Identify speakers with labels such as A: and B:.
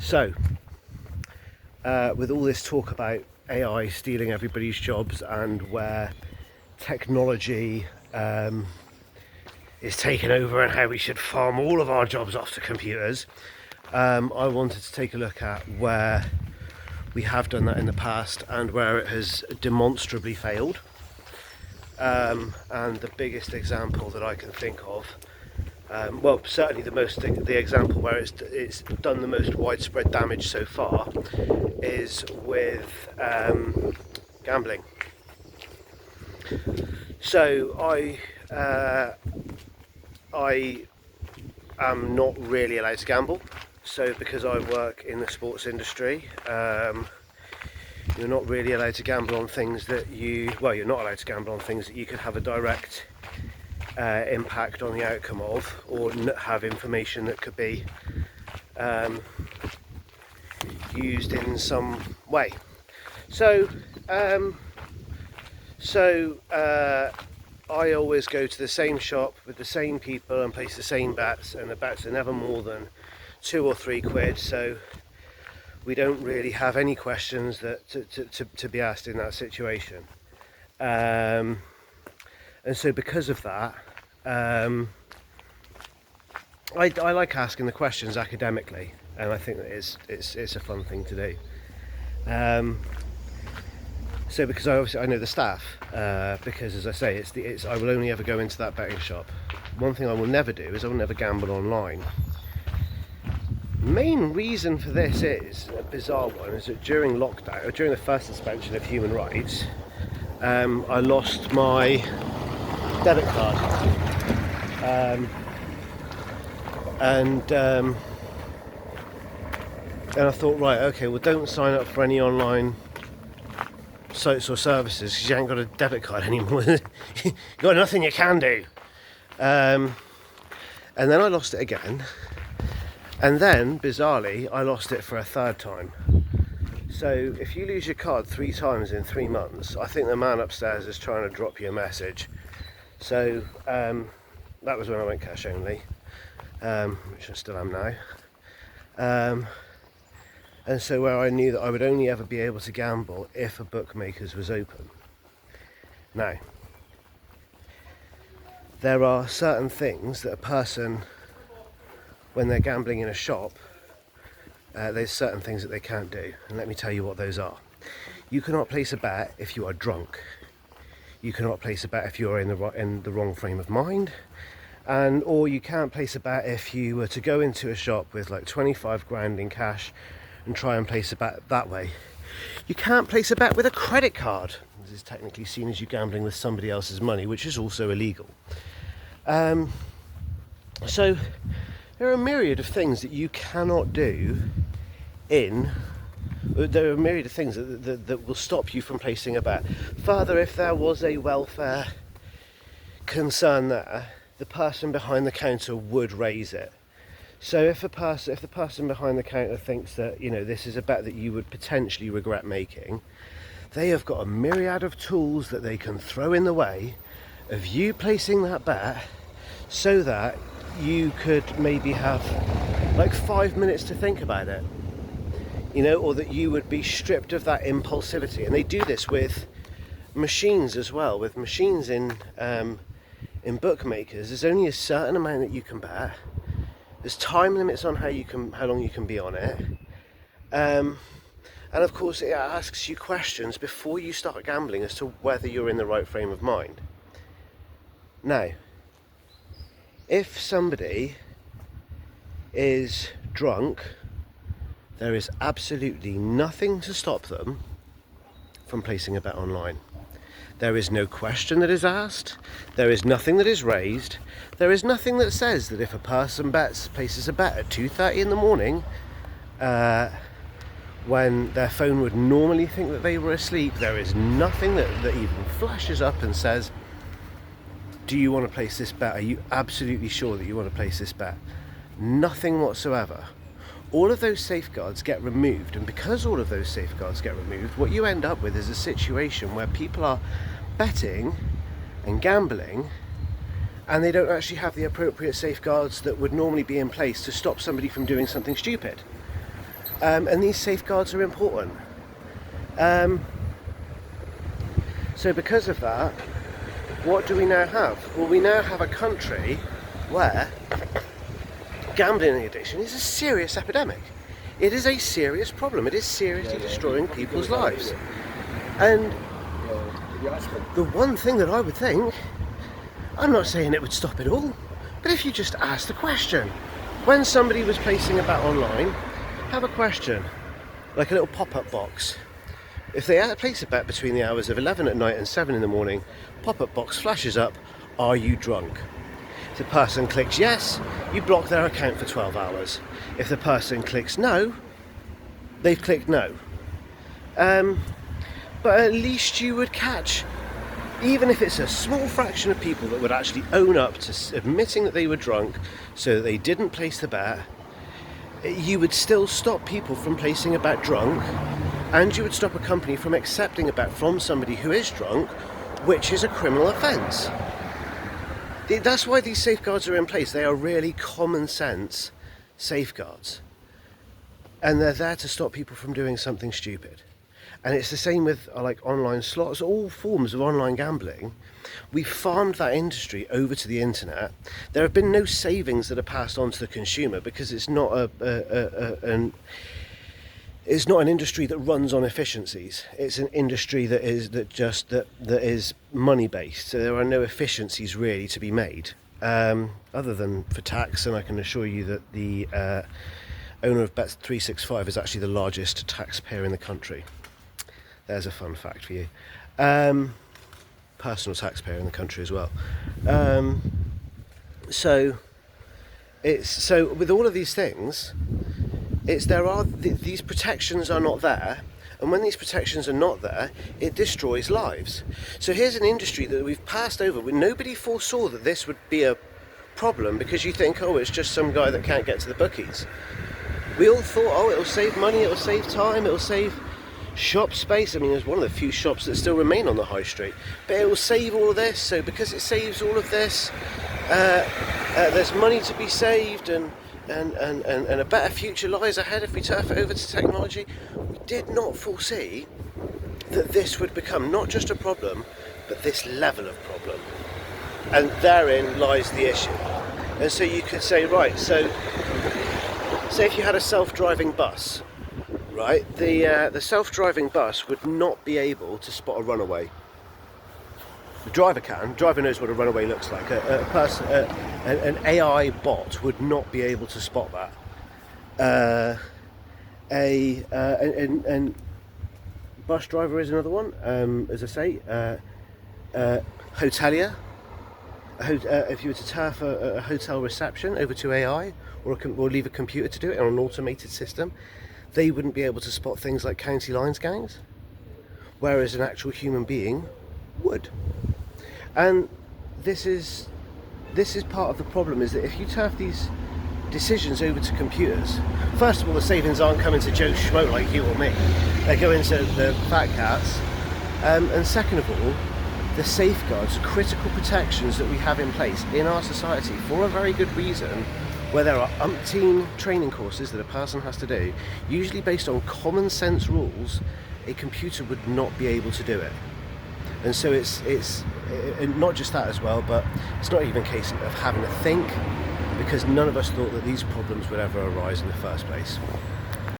A: So, with all this talk about AI stealing everybody's jobs and where technology is taking over and how we should farm all of our jobs off to computers, I wanted to take a look at where we have done that in the past and where it has demonstrably failed. And the biggest example that I can think of, well, certainly the example where it's done the most widespread damage so far is with gambling. So I am not really allowed to gamble. So because I work in the sports industry, you're not really allowed to gamble on things that you're not allowed to gamble on things that you could have a direct impact on the outcome of, or have information that could be used in some way. So I always go to the same shop with the same people and place the same bets, and the bets are never more than £2 or £3, so we don't really have any questions that to be asked in that situation. And so because of that, I like asking the questions academically, and I think that it's a fun thing to do. So because I know the staff, because as I say, I will only ever go into that betting shop. One thing I will never do is I will never gamble online. Main reason for this is a bizarre one, is that during lockdown, or during the first suspension of human rights, I lost my debit card, and I thought, right, okay, well, don't sign up for any online sites or services because you ain't got a debit card anymore. You got nothing you can do. And then I lost it again. And then, bizarrely, I lost it for a third time. So if you lose your card 3 times in 3 months, I think the man upstairs is trying to drop you a message. So that was when I went cash only, which I still am now. And so where I knew that I would only ever be able to gamble if a Bookmaker's was open. Now, there are certain things that a person, when they're gambling in a shop, there's certain things that they can't do, and let me tell you what those are. You cannot place a bet if you are drunk. You cannot place a bet if you're in the wrong frame of mind, or you can't place a bet if you were to go into a shop with like 25 grand in cash and try and place a bet that way. You can't place a bet with a credit card. This is technically seen as you gambling with somebody else's money, which is also illegal. So there are a myriad of things that you cannot do there are a myriad of things that will stop you from placing a bet. Further, if there was a welfare concern there, the person behind the counter would raise it. So if the person behind the counter thinks that, this is a bet that you would potentially regret making, they have got a myriad of tools that they can throw in the way of you placing that bet, so that you could maybe have like 5 minutes to think about it, or that you would be stripped of that impulsivity. And they do this with machines as well. With machines in Bookmakers, there's only a certain amount that you can bet. There's time limits on how long you can be on it, and of course it asks you questions before you start gambling as to whether you're in the right frame of mind. Now, if somebody is drunk, there is absolutely nothing to stop them from placing a bet online. There is no question that is asked. There is nothing that is raised. There is nothing that says that if a person places a bet at 2:30 in the morning, when their phone would normally think that they were asleep, there is nothing that even flashes up and says, do you want to place this bet? Are you absolutely sure that you want to place this bet? Nothing whatsoever. All of those safeguards get removed, and because all of those safeguards get removed, what you end up with is a situation where people are betting and gambling, and they don't actually have the appropriate safeguards that would normally be in place to stop somebody from doing something stupid. And these safeguards are important. So because of that, what do we now have? Well, we now have a country where gambling addiction is a serious epidemic. It is a serious problem. It is seriously destroying people's lives. And the one thing that I would think, I'm not saying it would stop it all, but if you just ask the question, when somebody was placing a bet online, have a question, like a little pop-up box. If they place a bet between the hours of 11 at night and 7 in the morning, pop-up box flashes up, are you drunk? If the person clicks yes, you block their account for 12 hours. If the person clicks no, they've clicked no. But at least you would catch, even if it's a small fraction of people that would actually own up to admitting that they were drunk so that they didn't place the bet, you would still stop people from placing a bet drunk, and you would stop a company from accepting a bet from somebody who is drunk, which is a criminal offence. That's why these safeguards are in place. They are really common sense safeguards. And they're there to stop people from doing something stupid. And it's the same with like online slots, all forms of online gambling. We've farmed that industry over to the internet. There have been no savings that are passed on to the consumer because it's not an industry that runs on efficiencies. It's an industry that is money based. So there are no efficiencies really to be made, other than for tax. And I can assure you that the owner of Bet365 is actually the largest taxpayer in the country. There's a fun fact for you. Personal taxpayer in the country as well. So with all of these things, these protections are not there, and when these protections are not there, it destroys lives. So here's an industry that we've passed over. Nobody foresaw that this would be a problem, because you think, oh, it's just some guy that can't get to the bookies. We all thought, oh, it'll save money, it'll save time, it'll save shop space. I mean, there's one of the few shops that still remain on the high street, but it will save all of this. So because it saves all of this, there's money to be saved, and a better future lies ahead if we turf it over to technology. We did not foresee that this would become not just a problem, but this level of problem. And therein lies the issue. And so you could say, right, so say if you had a self-driving bus, right, the self-driving bus would not be able to spot a runaway. The driver can. The driver knows what a runaway looks like. An AI bot would not be able to spot that. And bus driver is another one. As I say, hotelier. If you were to turf a hotel reception over to AI, or leave a computer to do it on an automated system, they wouldn't be able to spot things like county lines gangs, whereas an actual human being would. And this is part of the problem, is that if you turf these decisions over to computers, first of all, the savings aren't coming to Joe Schmo like you or me. They're going to the fat cats. And second of all, the safeguards, critical protections that we have in place in our society for a very good reason, where there are umpteen training courses that a person has to do, usually based on common sense rules, a computer would not be able to do it. And so it's not just that as well, but it's not even a case of having to think, because none of us thought that these problems would ever arise in the first place.